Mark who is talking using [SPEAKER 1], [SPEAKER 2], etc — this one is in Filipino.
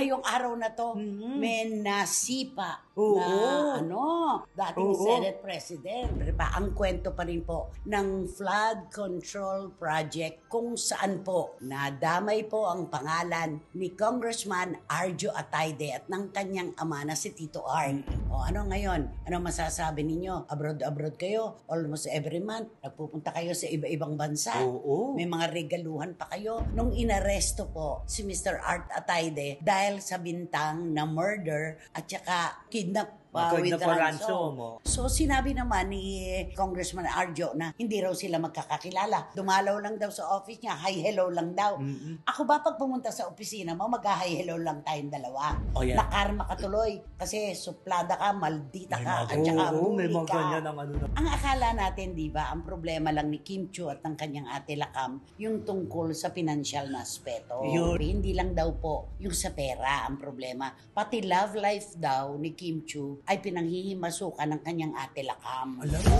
[SPEAKER 1] ngayong araw na to, may nasipa
[SPEAKER 2] Oo.
[SPEAKER 1] na dating
[SPEAKER 2] Oo.
[SPEAKER 1] Senate President. Diba? Ang kwento pa rin po ng flood control project kung saan po nadamay po ang pangalan ni Congressman Arjo Atayde at ng kanyang ama na si Tito Art. O ano ngayon? Ano masasabi ninyo? Abroad kayo? Almost every month, nagpupunta kayo sa iba-ibang bansa.
[SPEAKER 2] Oo.
[SPEAKER 1] May mga regaluhan pa kayo. Nung inaresto po si Mr. Art Atayde dahil sa bintang na murder at saka kidnap with ransom. So sinabi naman ni Congressman Arjo na hindi raw sila magkakakilala. Dumalaw lang daw sa office niya, hi hello lang daw. Ako ba pag pumunta sa opisina mo, mag-hi hello lang tayong dalawa?
[SPEAKER 2] Oh, yeah.
[SPEAKER 1] Nakarma ka tuloy kasi suplada ka, maldita ka, at saka
[SPEAKER 2] may
[SPEAKER 1] bully
[SPEAKER 2] mga
[SPEAKER 1] ka.
[SPEAKER 2] ganyan ang
[SPEAKER 1] Ang akala natin, di ba, ang problema lang ni Kim Chiu at ng kanyang ate Lakam, yung tungkol sa financial na aspeto.
[SPEAKER 2] Yun.
[SPEAKER 1] Hindi lang daw po yung sa pera ang problema. Pati love life daw ni Kim Chiu ay pinanghihimasukan ng kanyang ate Lakam.
[SPEAKER 2] Alam mo,